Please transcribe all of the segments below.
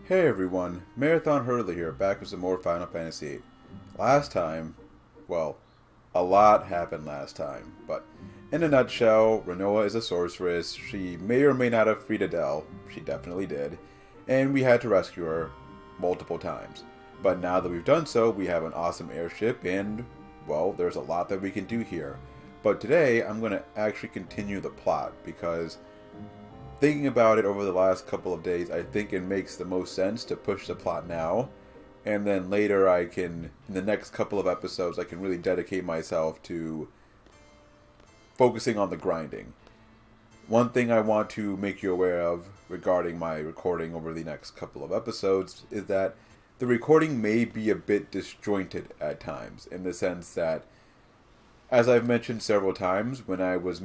Hey everyone, Marathon Hurley here, back with some more Final Fantasy VIII. Last time, well, a lot happened last time, but in a nutshell, Renoa is a sorceress. She may or may not have freed Adele, she definitely did, and we had to rescue her multiple times. But now that we've done so, we have an awesome airship, and, well, there's a lot that we can do here. But today, I'm going to actually continue the plot, because thinking about it over the last couple of days, I think it makes the most sense to push the plot now. And then later in the next couple of episodes, I can really dedicate myself to focusing on the grinding. One thing I want to make you aware of regarding my recording over the next couple of episodes is that the recording may be a bit disjointed at times, in the sense that, as I've mentioned several times, when I was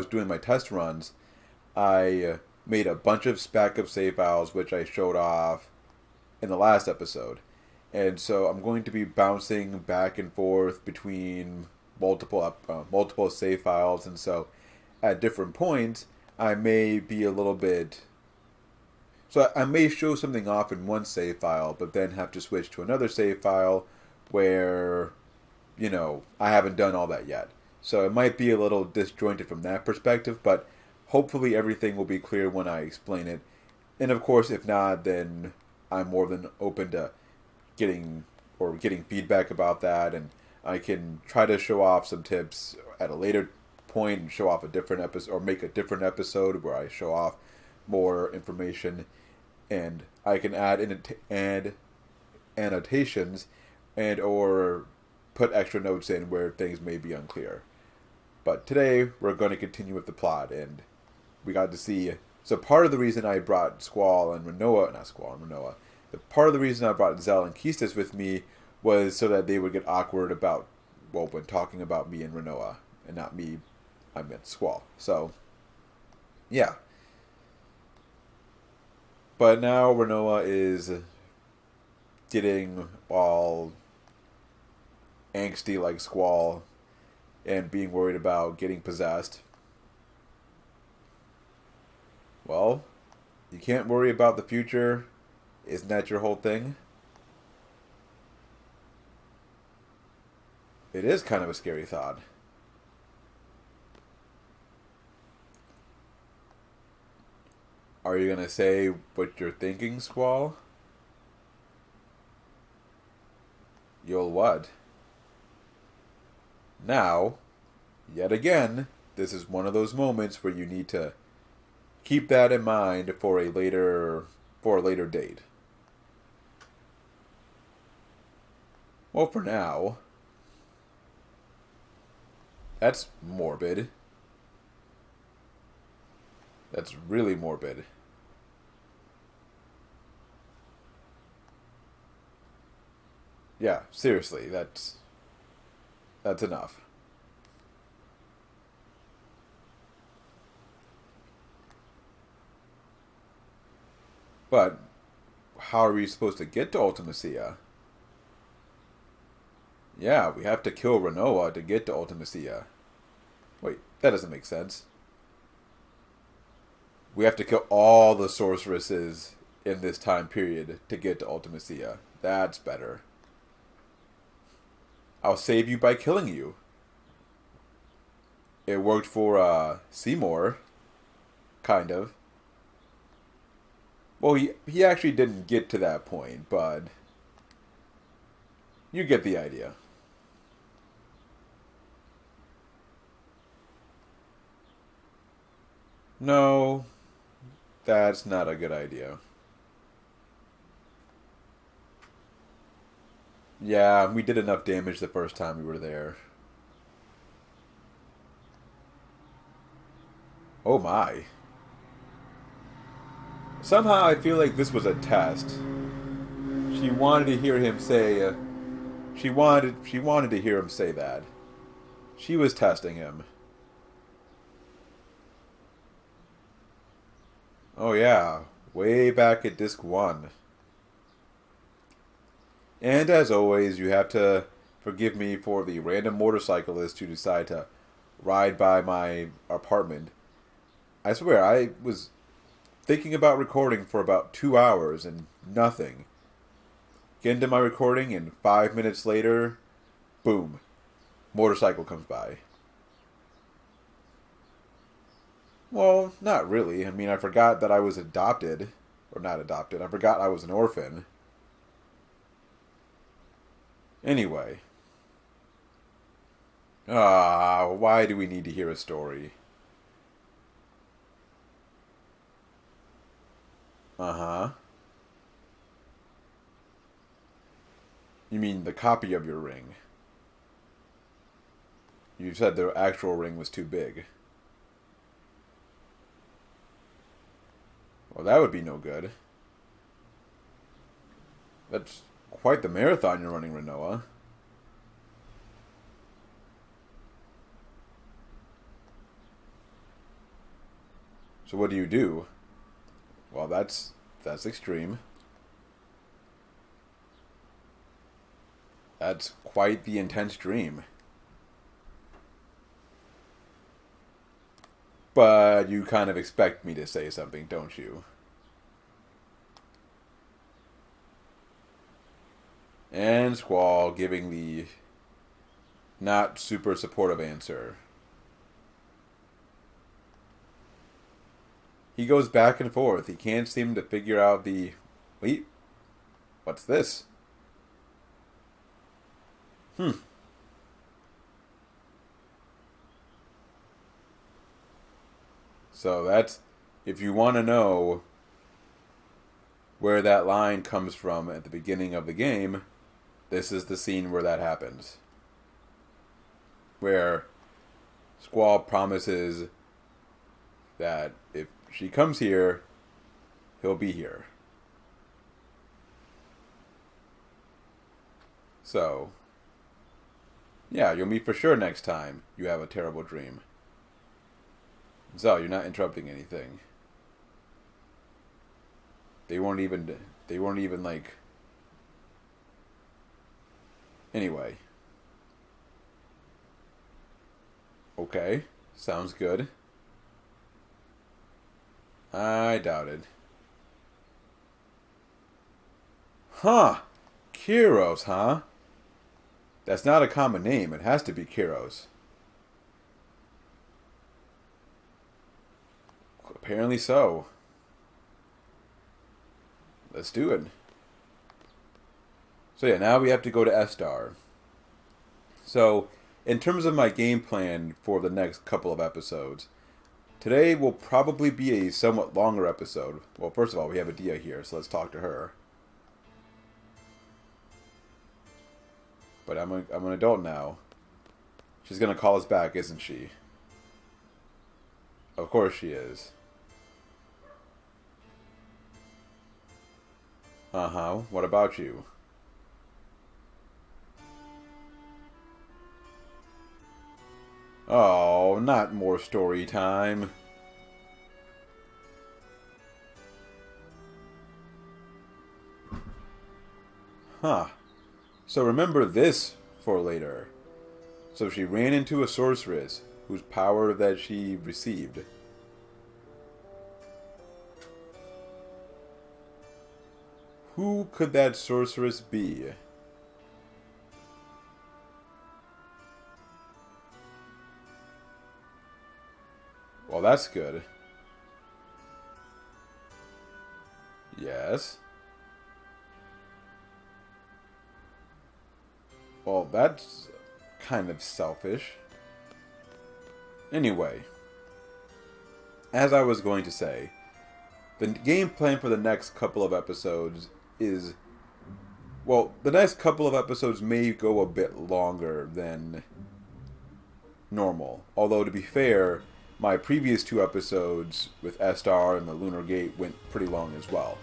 doing my test runs, I made a bunch of backup save files, which I showed off in the last episode. And so I'm going to be bouncing back and forth between multiple save files, and so at different points, I may be a little bit. So I may show something off in one save file, but then have to switch to another save file where, I haven't done all that yet. So it might be a little disjointed from that perspective, but hopefully everything will be clear when I explain it. And of course, if not, then I'm more than open to getting feedback about that, and I can try to show off some tips at a later point and show off a different episode, or make a different episode where I show off more information, and I can add annotations and or put extra notes in where things may be unclear. But today we're going to continue with the plot, and we got to see. So part of the reason I brought the part of the reason I brought Zell and Keestis with me was so that they would get awkward about, well, when talking about me and Renoa, and not me, I meant Squall. So, yeah. But now Renoa is getting all angsty like Squall and being worried about getting possessed. Well, you can't worry about the future. Isn't that your whole thing? It is kind of a scary thought. Are you going to say what you're thinking, Squall? You'll what? Now, yet again, this is one of those moments where you need to keep that in mind for a later date. Well, for now, that's morbid. That's really morbid. Yeah, seriously, that's enough. But how are we supposed to get to Ultimecia? Yeah, we have to kill Renoa to get to Ultimecia. Wait, that doesn't make sense. We have to kill all the sorceresses in this time period to get to Ultimecia. That's better. I'll save you by killing you. It worked for Seymour, kind of. Well, he actually didn't get to that point, but you get the idea. No, that's not a good idea. Yeah, we did enough damage the first time we were there. Oh my. Somehow I feel like this was a test. She wanted to hear him say. She wanted to hear him say that. She was testing him. Oh yeah, way back at disc 1. And as always, you have to forgive me for the random motorcyclist who decided to ride by my apartment. I swear, thinking about recording for about 2 hours and nothing. Get into my recording, and 5 minutes later, boom, motorcycle comes by. Well, not really. I mean, I forgot that I was adopted. Or not adopted. I forgot I was an orphan. Anyway. Why do we need to hear a story? Uh-huh. You mean the copy of your ring? You said the actual ring was too big. Well, that would be no good. That's quite the marathon you're running, Renoa. So what do you do? Well, that's extreme. That's quite the intense dream. But you kind of expect me to say something, don't you? And Squall giving the not super supportive answer. He goes back and forth. He can't seem to figure out the... Wait, what's this? So that's... If you want to know where that line comes from at the beginning of the game, this is the scene where that happens. Where Squall promises that if she comes here, he'll be here. So, yeah, you'll meet for sure next time you have a terrible dream. So, you're not interrupting anything. They weren't even like... Anyway. Okay, sounds good. I doubt it. Huh. Kiros, huh? That's not a common name. It has to be Kiros. Apparently so. Let's do it. So yeah, now we have to go to Esthar. So, in terms of my game plan for the next couple of episodes, today will probably be a somewhat longer episode. Well, first of all, we have Adia here, so let's talk to her. But I'm an adult now. She's gonna call us back, isn't she? Of course she is. Uh-huh. What about you? Oh, not more story time. Huh. So remember this for later. So she ran into a sorceress whose power that she received. Who could that sorceress be? Well, that's good. Yes. Well, that's kind of selfish. Anyway, as I was going to say, the game plan for the next couple of episodes is... Well, the next couple of episodes may go a bit longer than normal. Although, to be fair, my previous 2 episodes with Esthar and the Lunar Gate went pretty long as well.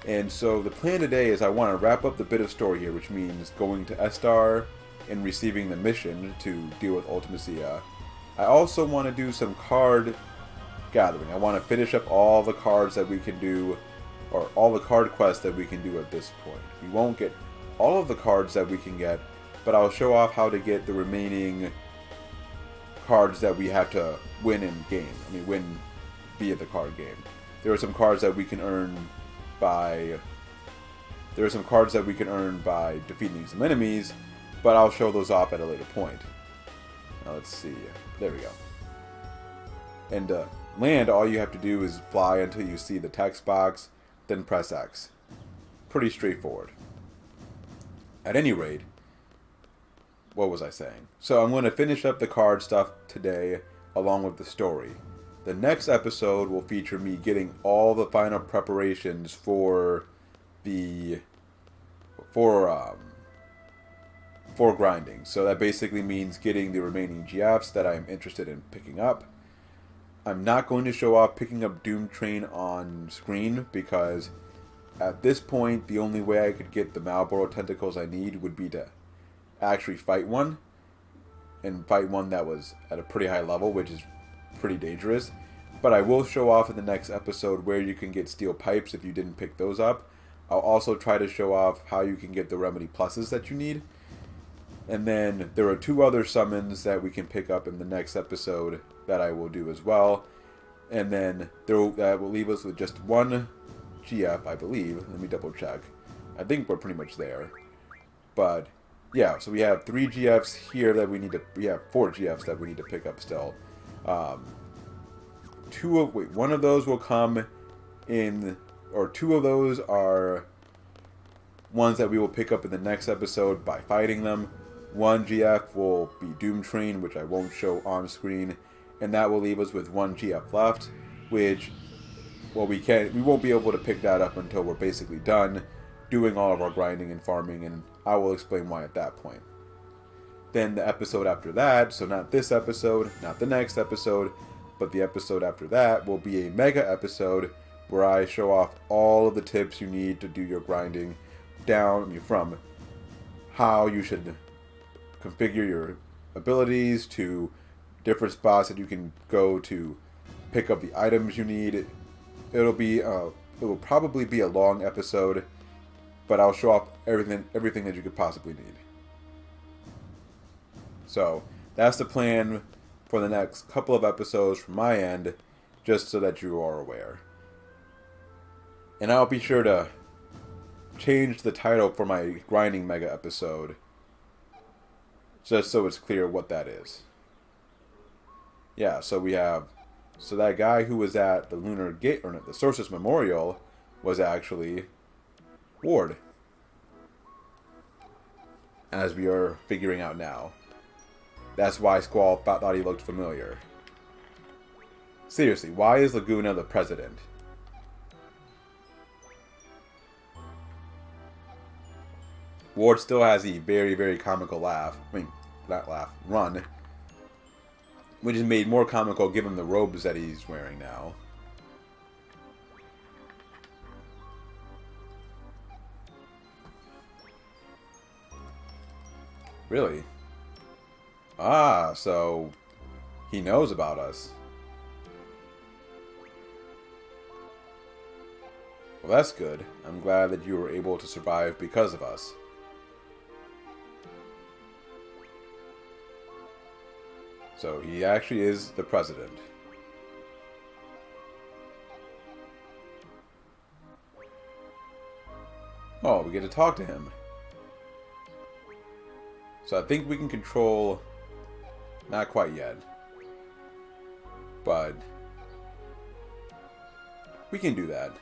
And so the plan today is I want to wrap up the bit of story here, which means going to Esthar and receiving the mission to deal with Ultimecia. I also want to do some card gathering. I want to finish up all the cards that we can do, or all the card quests that we can do at this point. We won't get all of the cards that we can get, but I'll show off how to get the remaining cards that we have to win in game. I mean, win via the card game. there are some cards that we can earn by defeating some enemies, but I'll show those off at a later point. Now let's see. There we go. And land, all you have to do is fly until you see the text box, then press X. Pretty straightforward. At any rate, what was I saying? So I'm going to finish up the card stuff today along with the story. The next episode will feature me getting all the final preparations for grinding. So that basically means getting the remaining GFs that I'm interested in picking up. I'm not going to show off picking up Doom Train on screen because at this point the only way I could get the Malboro tentacles I need would be to actually fight one, and fight one that was at a pretty high level, which is pretty dangerous. But I will show off in the next episode where you can get steel pipes if you didn't pick those up. I'll also try to show off how you can get the remedy pluses that you need. And then there are 2 other summons that we can pick up in the next episode that I will do as well. And then that will leave us with just 1 GF, I believe. Let me double check. I think we're pretty much there. But yeah, so we have 3 GFs here that we need to. We have 4 GFs that we need to pick up still. One of those will come in, or 2 of those are ones that we will pick up in the next episode by fighting them. 1 GF will be Doom Train, which I won't show on screen, and that will leave us with 1 GF left, which, well, we won't be able to pick that up until we're basically done doing all of our grinding and farming, and I will explain why at that point. Then the episode after that, so not this episode, not the next episode, but the episode after that will be a mega episode where I show off all of the tips you need to do your grinding from how you should configure your abilities to different spots that you can go to pick up the items you need. It will probably be a long episode, but I'll show off everything that you could possibly need. So that's the plan for the next couple of episodes from my end, just so that you are aware. And I'll be sure to change the title for my grinding mega episode, just so it's clear what that is. Yeah, so that guy who was at the Lunar Gate, or the Sorceress Memorial, was actually Ward, as we are figuring out now. That's why Squall thought he looked familiar. Seriously, why is Laguna the president? Ward still has a very, very comical run, which is made more comical given the robes that he's wearing now. Really? Ah, so he knows about us. Well, that's good. I'm glad that you were able to survive because of us. So he actually is the president. Oh, we get to talk to him. So I think we can control... Not quite yet. But... we can do that.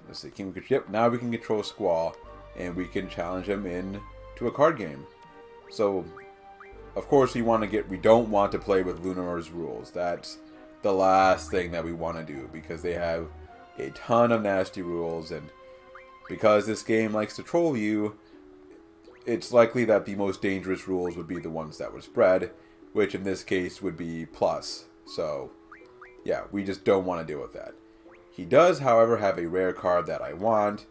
Let's see. Yep, now we can control Squall. And we can challenge him into a card game. So... Of course, we don't want to play with Lunar's rules. That's the last thing that we want to do, because they have a ton of nasty rules, and because this game likes to troll you, it's likely that the most dangerous rules would be the ones that were spread, which in this case would be plus. So, yeah, we just don't want to deal with that. He does, however, have a rare card that I want,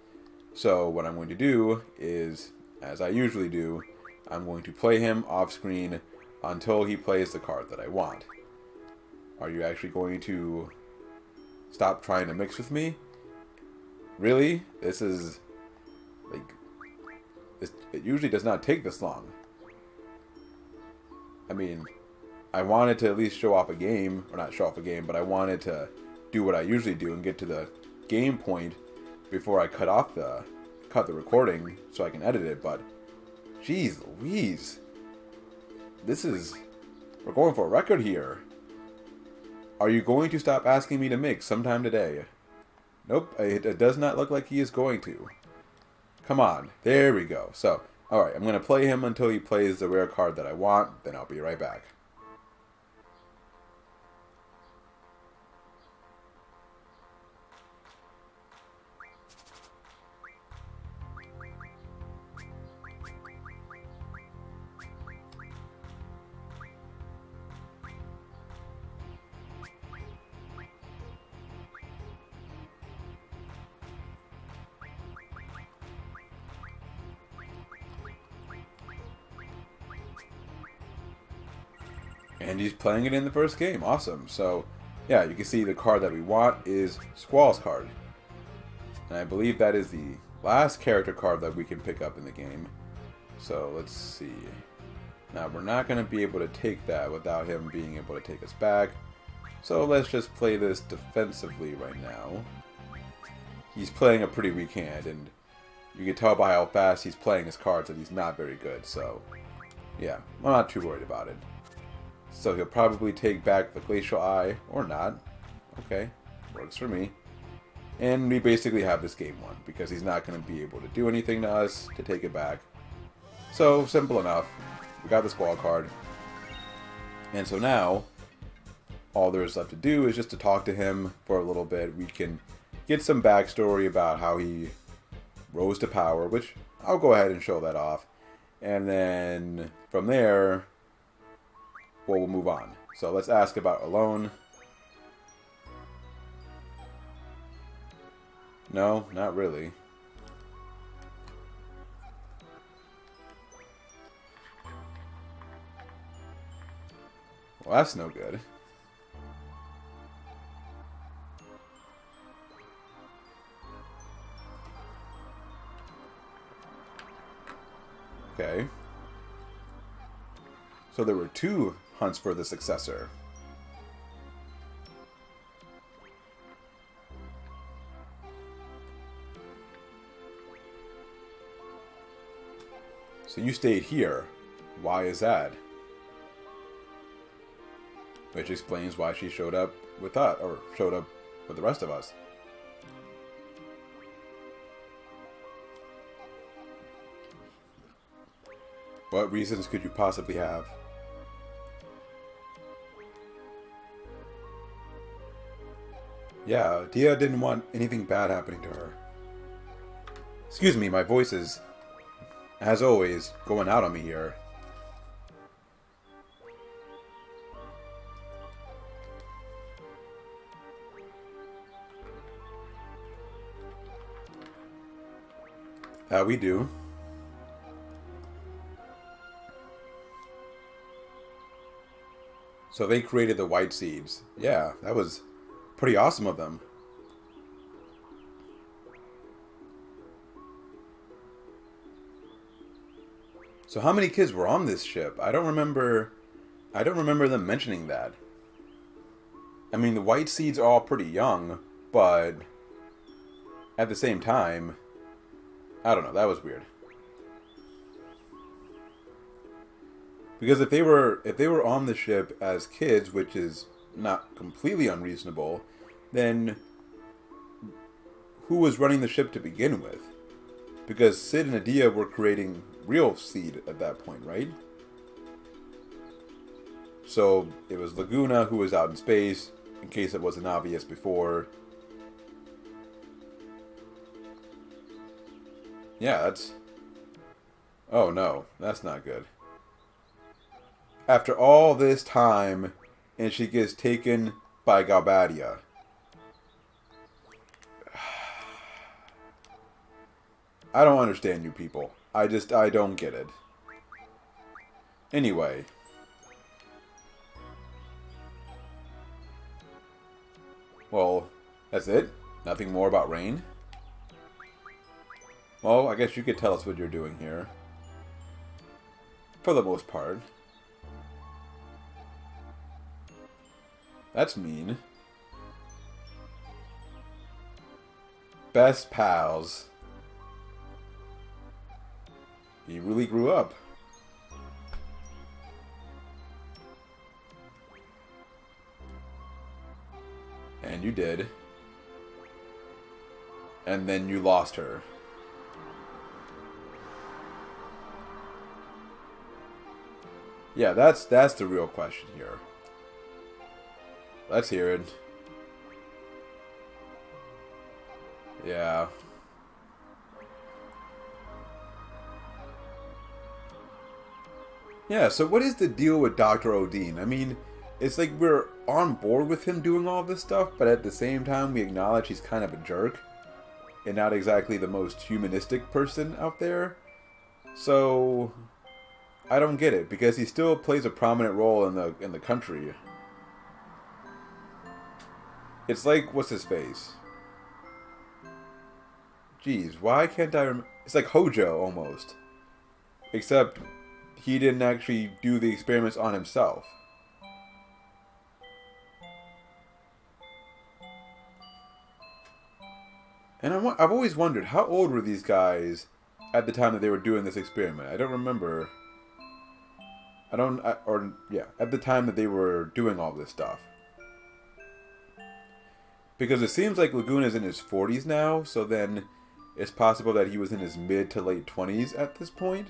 so what I'm going to do is, as I usually do, I'm going to play him off screen until he plays the card that I want. Are you actually going to stop trying to mix with me? Really? This is like, it usually does not take this long. I mean, I wanted to at least show off a game, or not show off a game, but I wanted to do what I usually do and get to the game point before I cut the recording so I can edit it. But jeez Louise, we're going for a record here. Are you going to stop asking me to mix sometime today? Nope, it does not look like he is going to. Come on, there we go. So, alright, I'm going to play him until he plays the rare card that I want, then I'll be right back. And he's playing it in the first game. Awesome. So, yeah, you can see the card that we want is Squall's card. And I believe that is the last character card that we can pick up in the game. So, let's see. Now, we're not going to be able to take that without him being able to take us back. So, let's just play this defensively right now. He's playing a pretty weak hand, and you can tell by how fast he's playing his cards that he's not very good. So, yeah, I'm not too worried about it. So he'll probably take back the Glacial Eye, or not. Okay, works for me. And we basically have this game won, because he's not going to be able to do anything to us to take it back. So, simple enough. We got the Squall card. And so now, all there is left to do is just to talk to him for a little bit. We can get some backstory about how he rose to power, which I'll go ahead and show that off. And then, from there, well, we'll move on. So let's ask about Alone. No, not really. Well, that's no good. Okay. So there were two hunts for the successor. So you stayed here. Why is that? Which explains why she showed up with us, or showed up with the rest of us. What reasons could you possibly have? Yeah, Dia didn't want anything bad happening to her. Excuse me, my voice is, as always, going out on me here. We do. So they created the white seeds. Yeah, that was pretty awesome of them. So how many kids were on this ship? I don't remember them mentioning that. I mean, the white seeds are all pretty young, but at the same time, I don't know, that was weird. Because if they were on the ship as kids, which is not completely unreasonable, then who was running the ship to begin with? Because Sid and Adia were creating real seed at that point, right? So it was Laguna who was out in space, in case it wasn't obvious before. Yeah, that's... Oh no, that's not good. After all this time, and she gets taken by Galbadia. I don't understand you people. I don't get it. Anyway. Well, that's it? Nothing more about Rain? Well, I guess you could tell us what you're doing here. For the most part. That's mean. Best pals. He really grew up. And you did. And then you lost her. Yeah, that's the real question here. Let's hear it. Yeah. Yeah, so what is the deal with Dr. Odin? I mean, it's like we're on board with him doing all this stuff, but at the same time we acknowledge he's kind of a jerk. And not exactly the most humanistic person out there. So I don't get it, because he still plays a prominent role in the country. It's like, what's his face? Jeez, why can't I remember? It's like Hojo, almost. Except, he didn't actually do the experiments on himself. And I've always wondered, how old were these guys at the time that they were doing this experiment? I don't remember. At the time that they were doing all this stuff. Because it seems like Laguna's in his 40s now, so then it's possible that he was in his mid to late 20s at this point.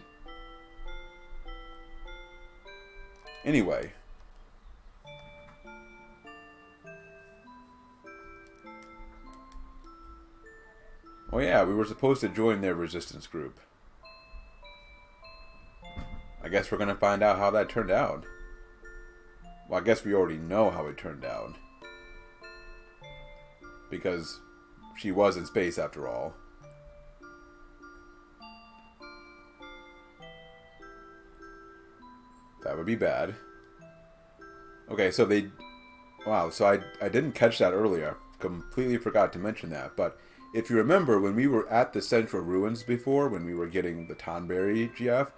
Anyway. Oh yeah, we were supposed to join their resistance group. I guess we're going to find out how that turned out. Well, I guess we already know how it turned out. Because she was in space after all. That would be bad. Okay, so they... Wow, so I didn't catch that earlier. Completely forgot to mention that. But if you remember, when we were at the Central Ruins before, when we were getting the Tonberry GF,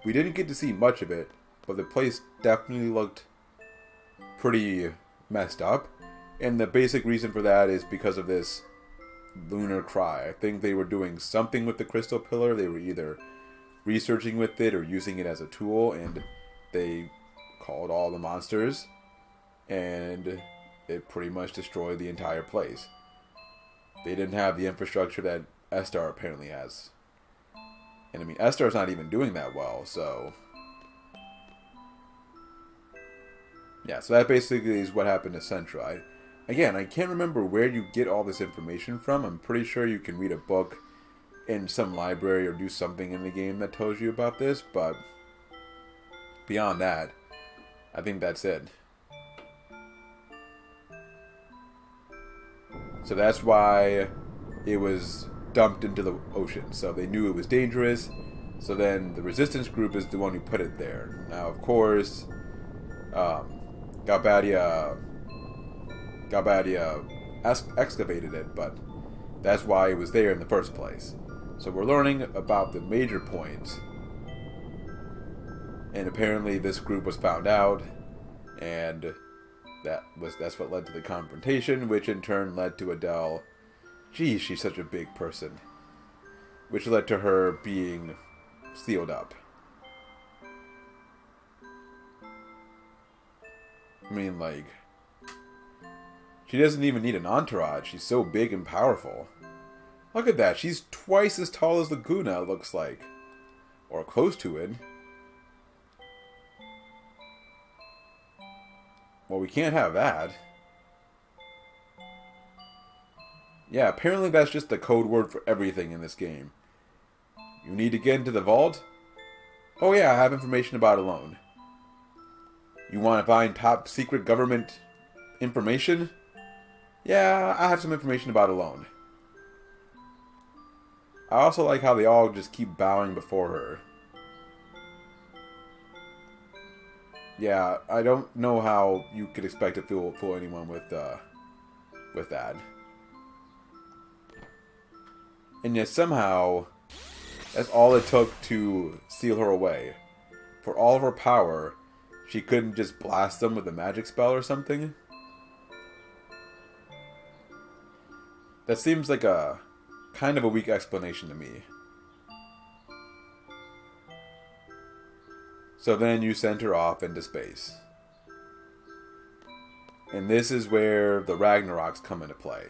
we didn't get to see much of it, but the place definitely looked pretty messed up. And the basic reason for that is because of this lunar cry. I think they were doing something with the crystal pillar. They were either researching with it or using it as a tool, and they called all the monsters, and it pretty much destroyed the entire place. They didn't have the infrastructure that Esthar apparently has. And I mean, Esthar's not even doing that well, so... Yeah, so that basically is what happened to Central. Again, I can't remember where you get all this information from. I'm pretty sure you can read a book in some library or do something in the game that tells you about this, but beyond that, I think that's it. So that's why it was dumped into the ocean. So they knew it was dangerous. So then the resistance group is the one who put it there. Now, of course, Galbadia excavated it, but that's why it was there in the first place. So we're learning about the major points. And apparently this group was found out, and that's what led to the confrontation, which in turn led to Adele. Geez, she's such a big person. Which led to her being sealed up. I mean, like, she doesn't even need an entourage. She's so big and powerful. Look at that. She's twice as tall as Laguna, it looks like. Or close to it. Well, we can't have that. Yeah, apparently that's just the code word for everything in this game. You need to get into the vault? Oh yeah, I have information about a loan. You want to find top secret government information? Yeah, I have some information about a loan. I also like how they all just keep bowing before her. Yeah, I don't know how you could expect to fool anyone with that. And yet somehow, that's all it took to seal her away. For all of her power, she couldn't just blast them with a magic spell or something? That seems like a kind of a weak explanation to me. So then you send her off into space. And this is where the Ragnaroks come into play.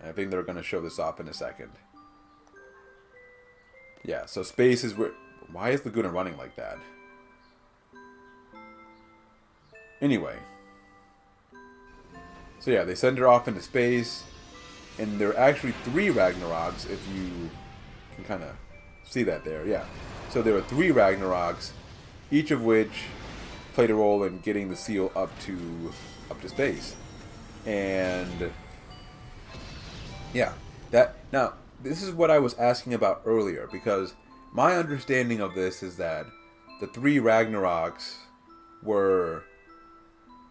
I think they're going to show this off in a second. Yeah, so space is where... Why is Laguna running like that? Anyway. So yeah, they send her off into space. And there are actually 3 Ragnaroks, if you can kind of see that there. Yeah. So there are 3 Ragnaroks, each of which played a role in getting the seal up to space. And yeah, now this is what I was asking about earlier, because my understanding of this is that the 3 Ragnaroks were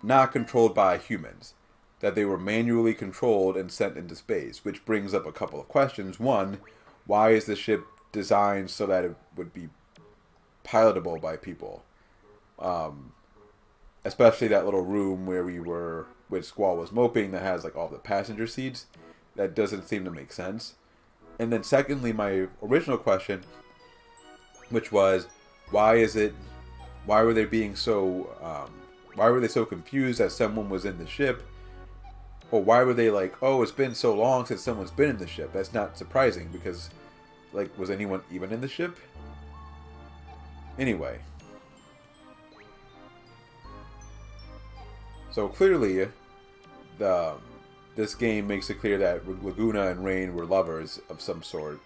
not controlled by humans, that they were manually controlled and sent into space, which brings up a couple of questions. One, why is the ship designed so that it would be pilotable by people? Especially that little room where we were, with Squall was moping, that has like all the passenger seats. That doesn't seem to make sense. And then secondly, my original question, which was, why were they so confused that someone was in the ship? Or why were they like, oh, it's been so long since someone's been in the ship? That's not surprising, because, like, was anyone even in the ship? Anyway. So clearly, this game makes it clear that Laguna and Rain were lovers of some sort.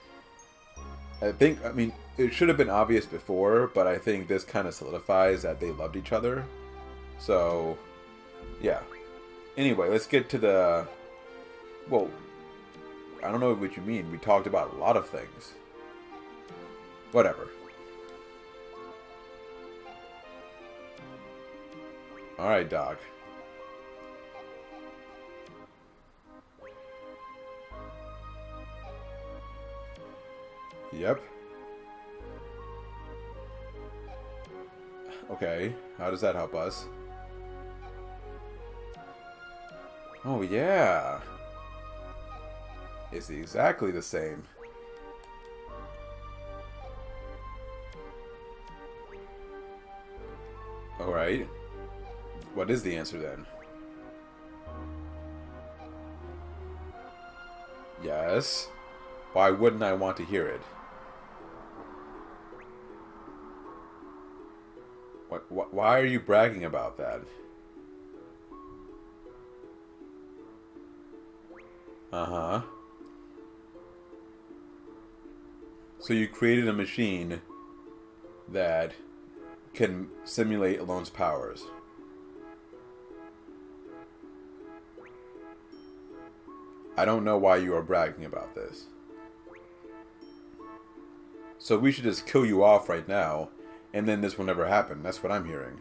I mean, it should have been obvious before, but I think this kind of solidifies that they loved each other. So, yeah. Anyway, let's get to the... Well, I don't know what you mean. We talked about a lot of things. Whatever. Alright, Doc. Yep. Okay, how does that help us? Oh, yeah. It's exactly the same. Alright. What is the answer then? Yes. Why wouldn't I want to hear it? Why are you bragging about that? Uh-huh. So you created a machine that can simulate Alone's powers. I don't know why you are bragging about this. So we should just kill you off right now, and then this will never happen. That's what I'm hearing.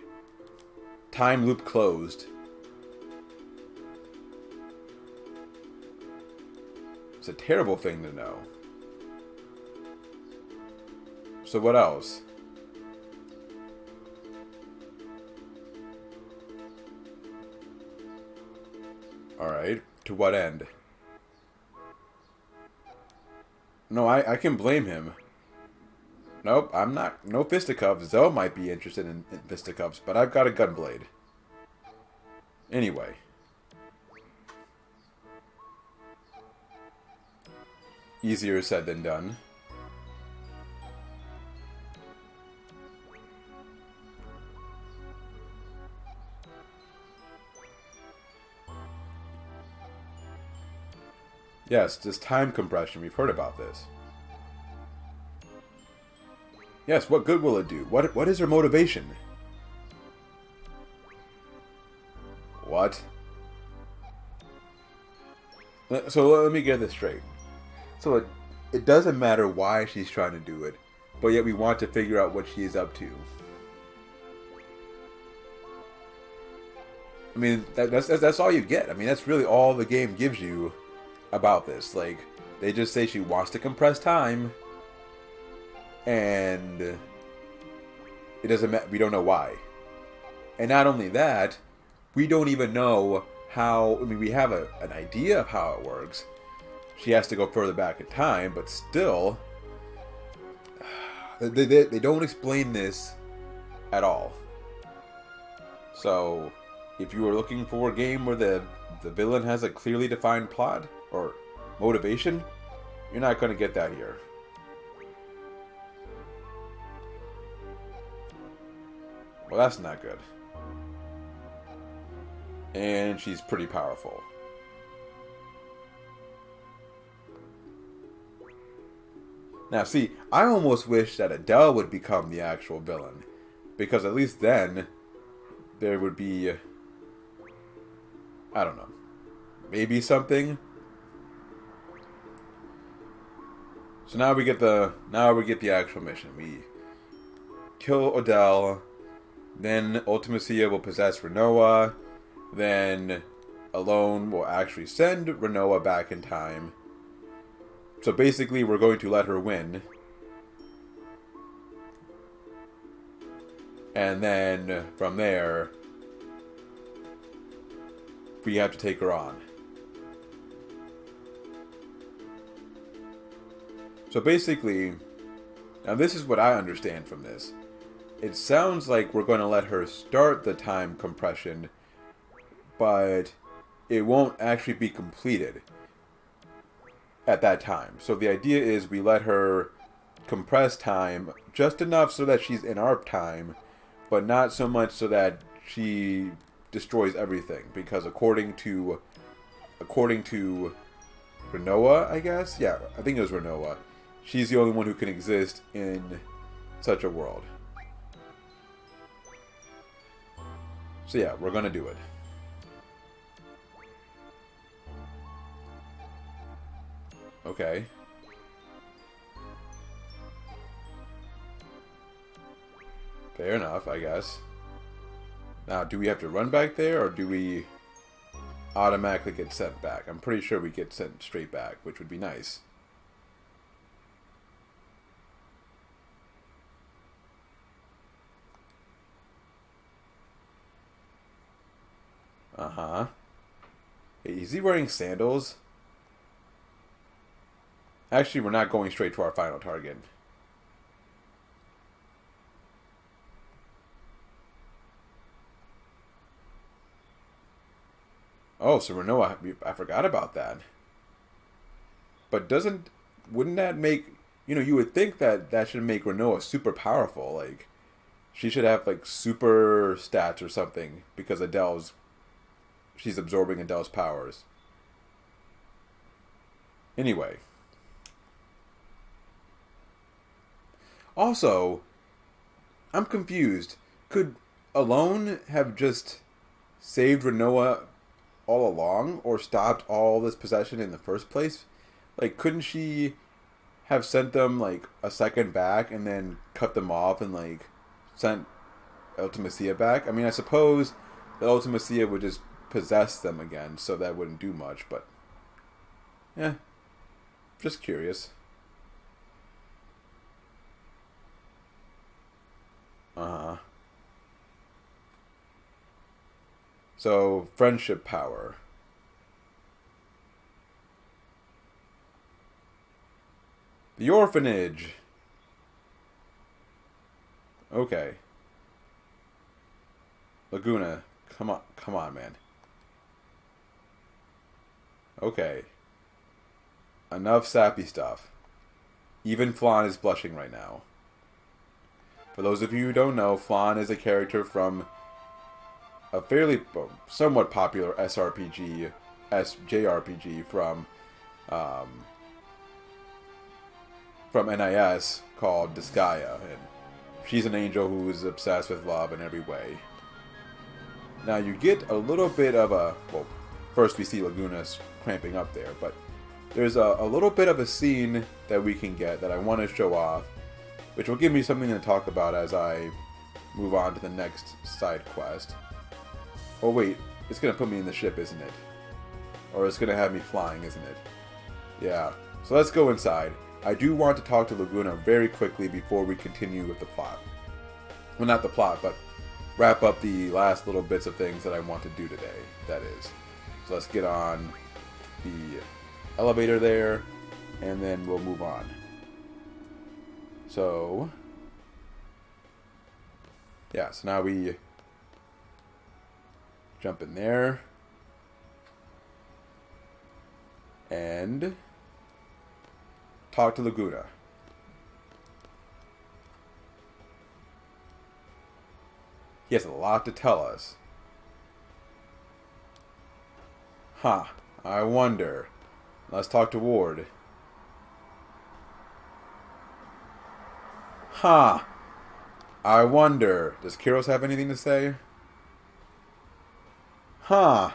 Time loop closed. It's a terrible thing to know. So what else? Alright, to what end? No, I can blame him. Nope, I'm not. No fisticuffs. Zoe might be interested in fisticuffs, but I've got a gunblade. Anyway. Easier said than done. Yes, this time compression. We've heard about this. Yes, what good will it do? What is her motivation? What? So let me get this straight. So it doesn't matter why she's trying to do it, but yet we want to figure out what she is up to. I mean, that's all you get. I mean, that's really all the game gives you about this. Like, they just say she wants to compress time, and it doesn't matter. We don't know why. And not only that, we don't even know how. I mean, we have an idea of how it works, she has to go further back in time, but still, they don't explain this at all. So, if you are looking for a game where the villain has a clearly defined plot or motivation, you're not going to get that here. Well, that's not good. And she's pretty powerful. Now, see, I almost wish that Adele would become the actual villain. Because at least then, there would be, I don't know, maybe something. So now we get the actual mission. We kill Adele, then Ultimecia will possess Renoa, then Alone will actually send Renoa back in time. So basically, we're going to let her win. And then, from there, we have to take her on. So basically, now this is what I understand from this. It sounds like we're going to let her start the time compression, but it won't actually be completed at that time. So the idea is we let her compress time just enough so that she's in our time, but not so much so that she destroys everything. Because according to Renoa, I guess? Yeah, I think it was Renoa. She's the only one who can exist in such a world. So yeah, we're gonna do it. Okay. Fair enough, I guess. Now, do we have to run back there, or do we automatically get sent back? I'm pretty sure we get sent straight back, which would be nice. Uh-huh. Hey, is he wearing sandals? Actually, we're not going straight to our final target. Oh, so Renoa, I forgot about that. But wouldn't that make, you would think that should make Renoa super powerful. Like, she should have, like, super stats or something, because she's absorbing Adele's powers. Anyway. Also, I'm confused. Could Alone have just saved Renoa all along, or stopped all this possession in the first place? Like, couldn't she have sent them, like, a second back and then cut them off and, like, sent Ultimecia back? I mean, I suppose the Ultimecia would just possess them again, so that wouldn't do much, but yeah, just curious. So, friendship power. The orphanage. Okay. Laguna, come on, man. Okay. Enough sappy stuff. Even Flan is blushing right now. For those of you who don't know, Flan is a character from a somewhat popular JRPG from NIS called Disgaea, and she's an angel who is obsessed with love in every way. Now you get a little bit of first we see Laguna's cramping up there, but there's a little bit of a scene that we can get that I want to show off, which will give me something to talk about as I move on to the next side quest. Oh wait, it's going to put me in the ship, isn't it? Or it's going to have me flying, isn't it? Yeah, so let's go inside. I do want to talk to Laguna very quickly before we continue with the plot. Well, not the plot, but wrap up the last little bits of things that I want to do today, that is. So let's get on the elevator there, and then we'll move on. So, yeah, so now we jump in there. And talk to Laguna. He has a lot to tell us. Huh. I wonder. Let's talk to Ward. Huh. I wonder. Does Kiros have anything to say? Huh.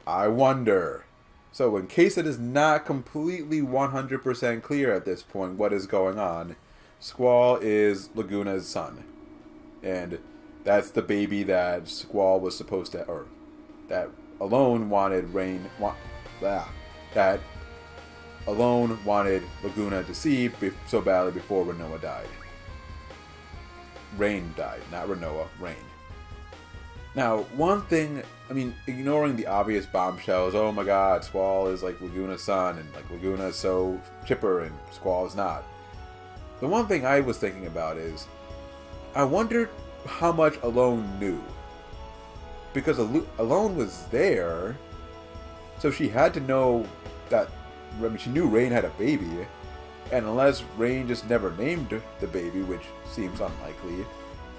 I wonder. So in case it is not completely 100% clear at this point what is going on, Squall is Laguna's son. And that's the baby that Squall was supposed to, or that Alone wanted that Alone wanted Laguna to see so badly before Renoa died. Rain died, not Renoa, Rain. Now, one thing, I mean, ignoring the obvious bombshells, oh my god, Squall is like Laguna's son, and like Laguna is so chipper, and Squall is not. The one thing I was thinking about is, I wondered how much Alone knew. Because Alone was there, so she had to know that, I mean, she knew Rain had a baby, and unless Rain just never named the baby, which seems unlikely,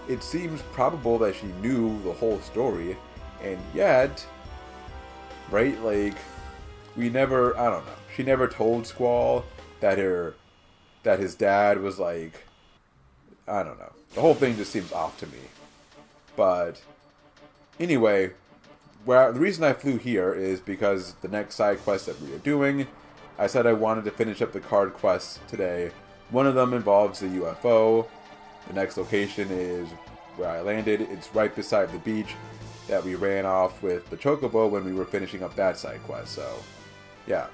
it seems probable that she knew the whole story, and yet, right, like, we never, I don't know, she never told Squall that his dad was like, I don't know, the whole thing just seems off to me. But anyway, the reason I flew here is because the next side quest that we are doing, I said I wanted to finish up the card quests today. One of them involves the UFO. The next location is where I landed. It's right beside the beach that we ran off with the Chocobo when we were finishing up that side quest. So, yeah.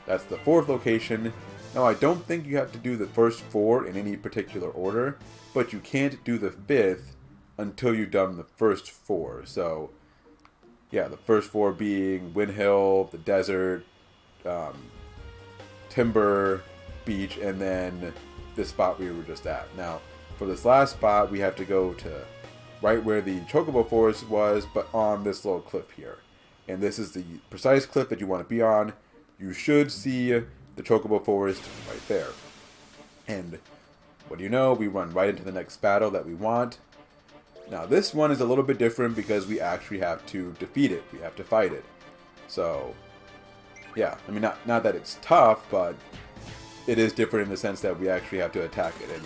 That's the 4th location. Now, I don't think you have to do the first 4 in any particular order, but you can't do the 5th until you've done the first 4. So, yeah, the first 4 being Wind Hill, the desert, Timber, beach, and then this spot we were just at. Now, for this last spot, we have to go to right where the Chocobo Forest was, but on this little cliff here. And this is the precise cliff that you want to be on. You should see the Chocobo Forest right there. And what do you know? We run right into the next battle that we want. Now, this one is a little bit different because we actually have to defeat it. We have to fight it. So, yeah. I mean, not that it's tough, but it is different in the sense that we actually have to attack it. And,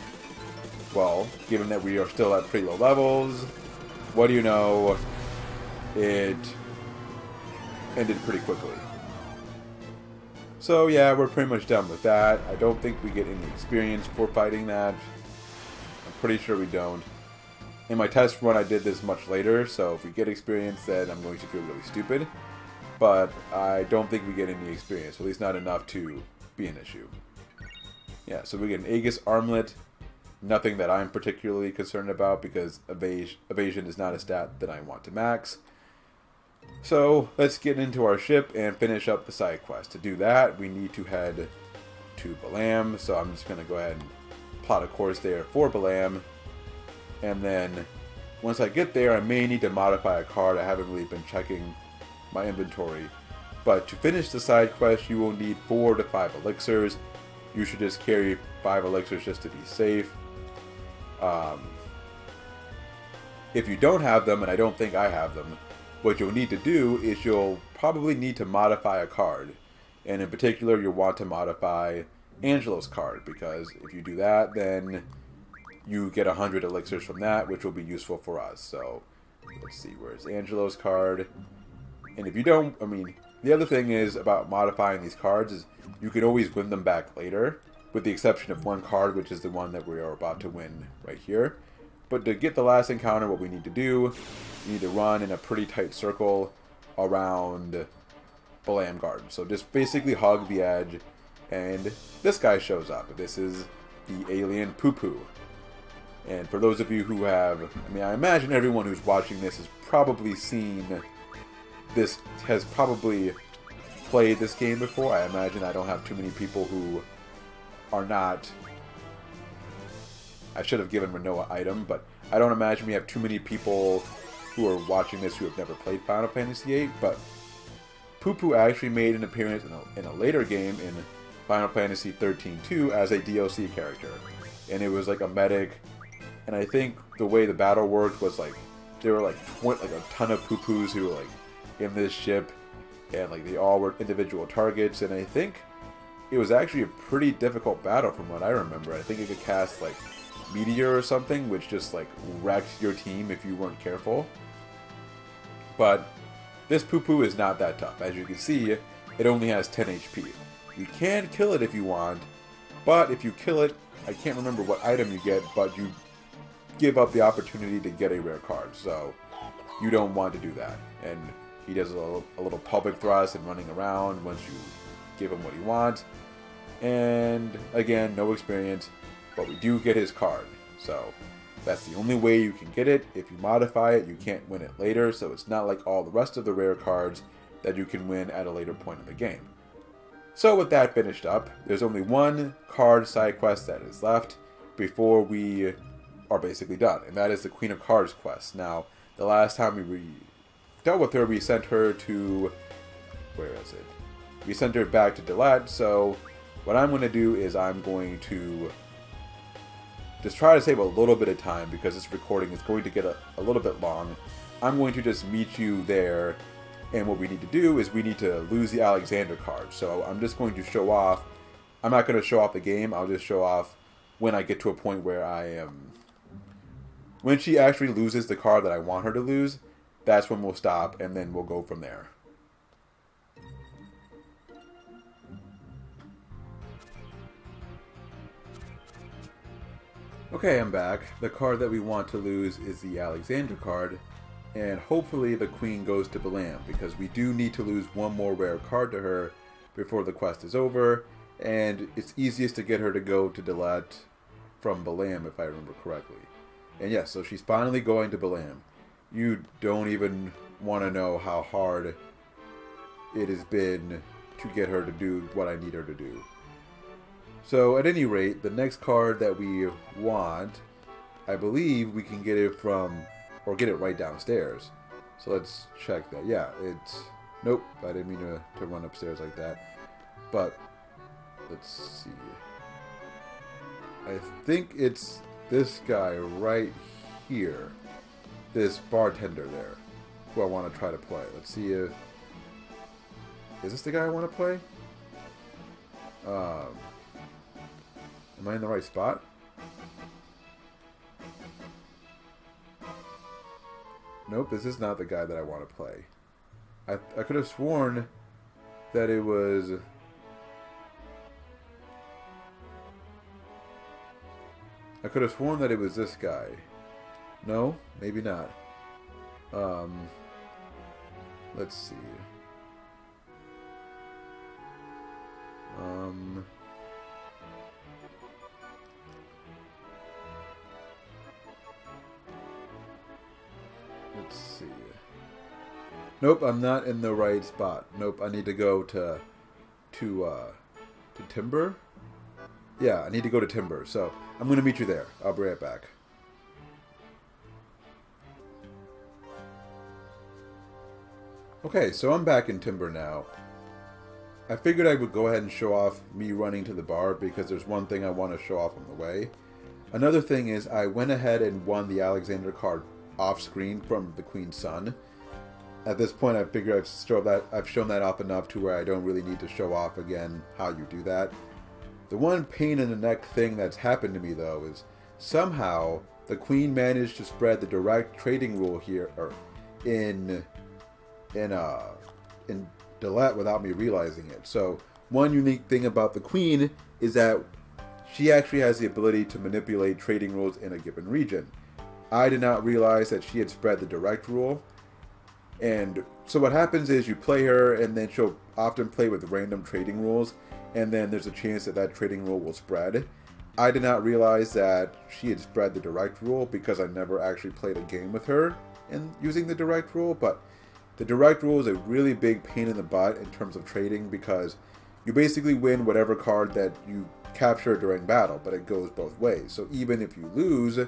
well, given that we are still at pretty low levels, what do you know? It ended pretty quickly. So, yeah, we're pretty much done with that. I don't think we get any experience for fighting that. I'm pretty sure we don't. In my test run, I did this much later, so if we get experience, then I'm going to feel really stupid. But I don't think we get any experience, at least not enough to be an issue. Yeah, so we get an Aegis Armlet. Nothing that I'm particularly concerned about because evasion is not a stat that I want to max. So let's get into our ship and finish up the side quest. To do that, we need to head to Balam. So I'm just going to go ahead and plot a course there for Balam. And then once I get there, I may need to modify a card. I haven't really been checking my inventory. But to finish the side quest, you will need 4 to 5 elixirs. You should just carry 5 elixirs just to be safe. If you don't have them, and I don't think I have them, what you'll need to do is you'll probably need to modify a card. And in particular, you'll want to modify Angelo's card, because if you do that, then you get 100 elixirs from that, which will be useful for us. So, let's see, where's Angelo's card? And if you don't, I mean, the other thing is about modifying these cards is you can always win them back later, with the exception of one card, which is the one that we are about to win right here. But to get the last encounter, what we need to do, we need to run in a pretty tight circle around Balam Garden. So just basically hug the edge, and this guy shows up. This is the alien Poo-Poo. And for those of you who have, I mean, I imagine everyone who's watching this has probably seen this, has probably played this game before. I imagine I don't have too many people who are not... I should have given Renoa an item, but I don't imagine we have too many people who are watching this who have never played Final Fantasy VIII, but Poo actually made an appearance in a later game in Final Fantasy 13-2 as a DLC character. And it was like a medic, and I think the way the battle worked was like, there were like a ton of Poo who were like in this ship, and like they all were individual targets, and I think it was actually a pretty difficult battle from what I remember. I think it could cast like Meteor or something, which just like wrecked your team if you weren't careful. But this Poo is not that tough. As you can see, it only has 10 HP. You can kill it if you want, but if you kill it, I can't remember what item you get, but you give up the opportunity to get a rare card, so you don't want to do that. And he does a little public thrust and running around once you give him what he wants. And again, no experience, but we do get his card, so that's the only way you can get it. If you modify it, you can't win it later, so it's not like all the rest of the rare cards that you can win at a later point in the game. So with that finished up, there's only one card side quest that is left before we are basically done, and that is the Queen of Cards quest. Now, the last time we dealt with her, we sent her to... where is it? We sent her back to Delat, so what I'm going to do is I'm going to just try to save a little bit of time because this recording is going to get a little bit long. I'm going to just meet you there, and what we need to do is we need to lose the Alexander card. So I'm just going to show off. I'm not going to show off the game. I'll just show off when I get to a point where I am... when she actually loses the card that I want her to lose, that's when we'll stop, and then we'll go from there. Okay, I'm back. The card that we want to lose is the Alexander card, and hopefully the Queen goes to Balam, because we do need to lose one more rare card to her before the quest is over, and it's easiest to get her to go to Delat from Balam, if I remember correctly. And yes, so she's finally going to Balam. You don't even want to know how hard it has been to get her to do what I need her to do. So, at any rate, the next card that we want, I believe we can get it from, or get it right downstairs. So let's check that. Yeah, it's, nope, I didn't mean to run upstairs like that. But, let's see. I think it's this guy right here. This bartender there, who I want to try to play. Let's see if, is this the guy I want to play? Am I in the right spot? Nope, this is not the guy that I want to play. I could have sworn that it was... I could have sworn that it was this guy. No, maybe not. Let's see. Let's see. Nope, I'm not in the right spot. Nope, I need to go to Timber. Yeah, I need to go to Timber. So I'm gonna meet you there. I'll be right back. Okay, so I'm back in Timber now. I figured I would go ahead and show off me running to the bar because there's one thing I want to show off on the way. Another thing is I went ahead and won the Alexander card off screen from the Queen's son. At this point I figure I've shown that off enough to where I don't really need to show off again how you do that. The one pain in the neck thing that's happened to me though is somehow the Queen managed to spread the direct trading rule here or in Delat without me realizing it. So one unique thing about the Queen is that she actually has the ability to manipulate trading rules in a given region. I did not realize that she had spread the direct rule. And so what happens is you play her and then she'll often play with random trading rules and then there's a chance that that trading rule will spread. I did not realize that she had spread the direct rule because I never actually played a game with her in using the direct rule, but The direct rule is a really big pain in the butt in terms of trading because you basically win whatever card that you capture during battle, but it goes both ways. So even if you lose,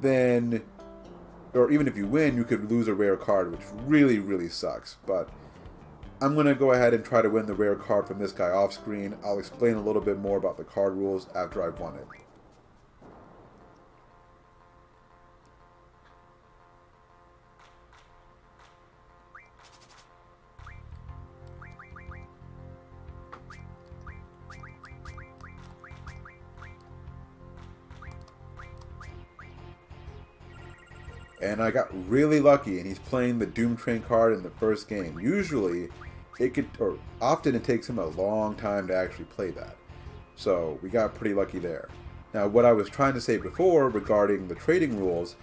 then, or even if you win, you could lose a rare card, which really, really sucks. But I'm going to go ahead and try to win the rare card from this guy off screen. I'll explain a little bit more about the card rules after I've won it. And I got really lucky, and he's playing the Doom Train card in the first game. Usually, often it takes him a long time to actually play that. So, we got pretty lucky there. Now, what I was trying to say before regarding the trading rules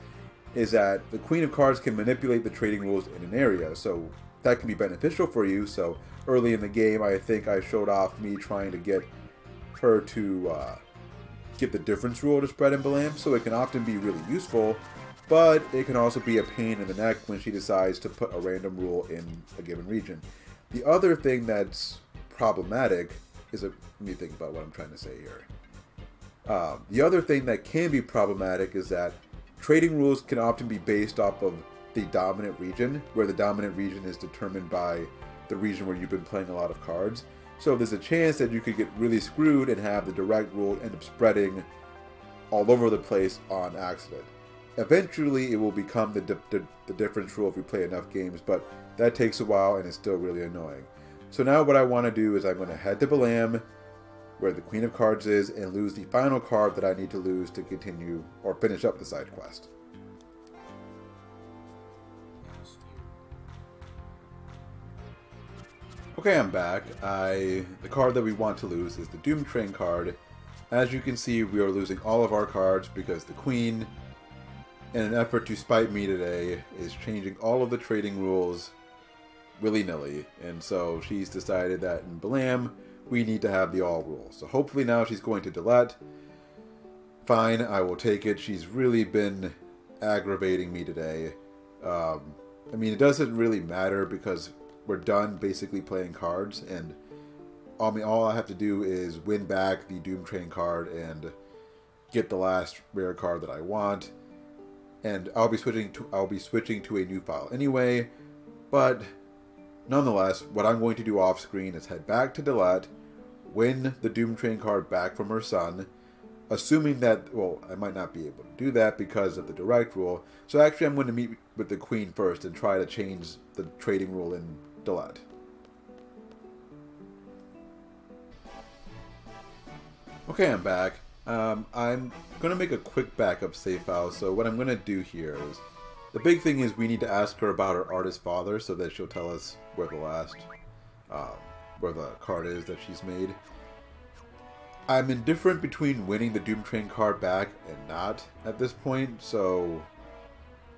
is that the Queen of Cards can manipulate the trading rules in an area, so that can be beneficial for you. So, early in the game, I think I showed off me trying to get her to get the difference rule to spread in Balam, so it can often be really useful. But it can also be a pain in the neck when she decides to put a random rule in a given region. The other thing that's problematic is let me think about what I'm trying to say here. The other thing that can be problematic is that trading rules can often be based off of the dominant region, where the dominant region is determined by the region where you've been playing a lot of cards. So there's a chance that you could get really screwed and have the direct rule end up spreading all over the place on accident. Eventually, it will become the difference rule if we play enough games, but that takes a while and it's still really annoying. So now what I want to do is I'm going to head to Balam, where the Queen of Cards is, and lose the final card that I need to lose to continue or finish up the side quest. Okay, I'm back. The card that we want to lose is the Doom Train card. As you can see, we are losing all of our cards because the Queen, in an effort to spite me today, is changing all of the trading rules willy-nilly. And so she's decided that in Balam, we need to have the all rule. So hopefully now she's going to delete. Fine, I will take it. She's really been aggravating me today. I mean, it doesn't really matter because we're done basically playing cards. And all I have to do is win back the Doom Train card and get the last rare card that I want. And I'll be switching to a new file anyway, but nonetheless, what I'm going to do off screen is head back to Delete, win the Doom Train card back from her son, assuming that, well, I might not be able to do that because of the direct rule. So actually I'm going to meet with the Queen first and try to change the trading rule in Delete. Okay, I'm back. I'm going to make a quick backup save file, so what I'm going to do here is, the big thing is we need to ask her about her artist father so that she'll tell us where the card is that she's made. I'm indifferent between winning the Doom Train card back and not at this point, so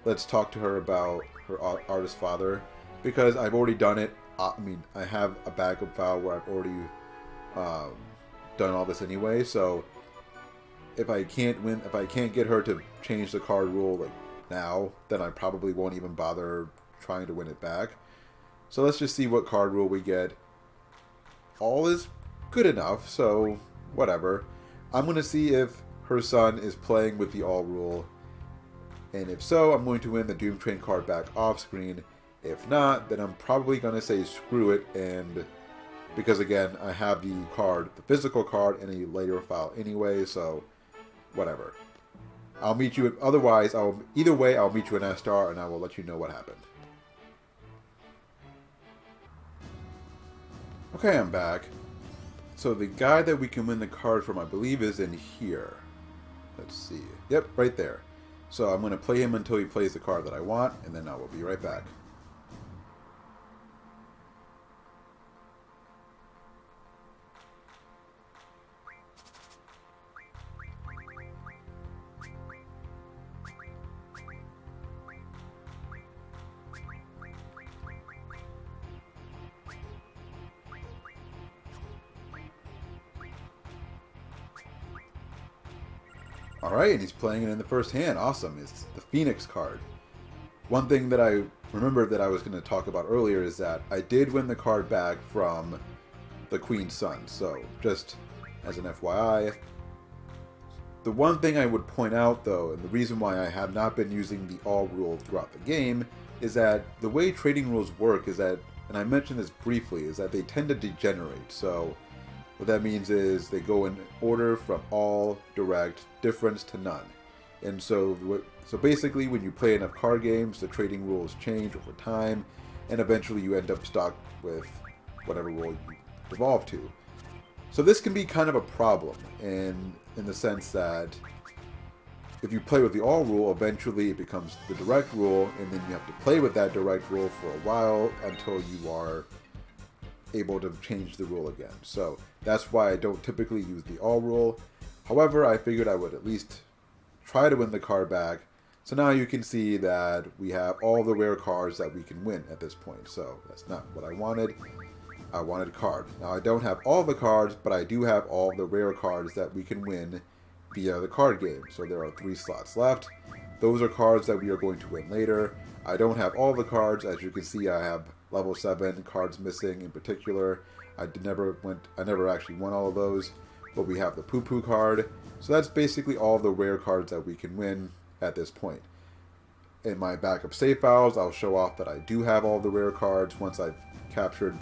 let's talk to her about her artist father, because I've already done it. I mean, I have a backup file where I've already done all this anyway, so if I can't get her to change the card rule like now, then I probably won't even bother trying to win it back. So let's just see what card rule we get. All is good enough, so whatever. I'm going to see if her son is playing with the all rule, and if so, I'm going to win the Doom Train card back off screen. If not, then I'm probably going to say screw it, and because again, I have the card, the physical card, in a later file anyway, so whatever. I'll meet you. Otherwise, either way, I'll meet you in Esthar, and I will let you know what happened. Okay, I'm back. So the guy that we can win the card from, I believe, is in here. Let's see. Yep, right there. So I'm going to play him until he plays the card that I want, and then I will be right back. Alright, and he's playing it in the first hand. Awesome. It's the Phoenix card. One thing that I remembered that I was going to talk about earlier is that I did win the card back from the Queen's Son. So, just as an FYI. The one thing I would point out, though, and the reason why I have not been using the all rule throughout the game, is that the way trading rules work is that, and I mentioned this briefly, is that they tend to degenerate. So, what that means is they go in order from all, direct, difference to none. And so basically, when you play enough card games, the trading rules change over time, and eventually you end up stuck with whatever rule you devolve to. So this can be kind of a problem, in the sense that if you play with the all rule, eventually it becomes the direct rule, and then you have to play with that direct rule for a while until you are able to change the rule again. So that's why I don't typically use the all rule. However, I figured I would at least try to win the card back. So now you can see that we have all the rare cards that we can win at this point. So that's not what I wanted. I wanted a card. Now I don't have all the cards, but I do have all the rare cards that we can win via the card game. So there are 3 slots left. Those are cards that we are going to win later. I don't have all the cards. As you can see, I have level 7 cards missing in particular. I never actually won all of those, but we have the Poo Poo card. So that's basically all the rare cards that we can win at this point. In my backup save files, I'll show off that I do have all the rare cards once I've captured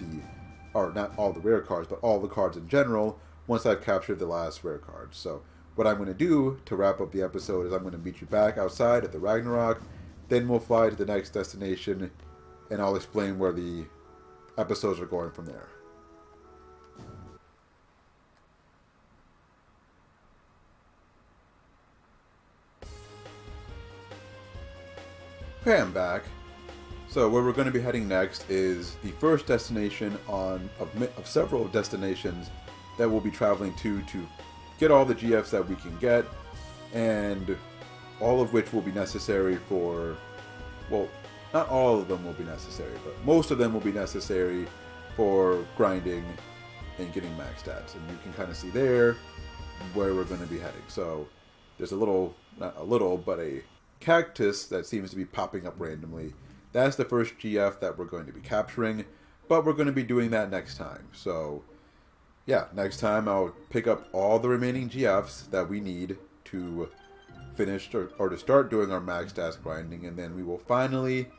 or not all the rare cards, but all the cards in general, once I've captured the last rare card. So what I'm going to do to wrap up the episode is I'm going to meet you back outside at the Ragnarok, then we'll fly to the next destination, and I'll explain where the episodes are going from there. Okay, I'm back. So where we're going to be heading next is the first destination of several destinations that we'll be traveling to get all the GFs that we can get, and all of which will be necessary for, well, not all of them will be necessary, but most of them will be necessary for grinding and getting max stats. And you can kind of see there where we're going to be heading. So there's a cactus that seems to be popping up randomly. That's the first GF that we're going to be capturing, but we're going to be doing that next time. So yeah, next time I'll pick up all the remaining GFs that we need to finish or to start doing our max stats grinding, and then we will finally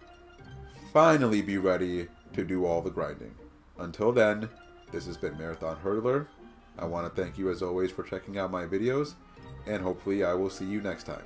be ready to do all the grinding. Until then, this has been Marathon Hurdler. I want to thank you as always for checking out my videos, and hopefully I will see you next time.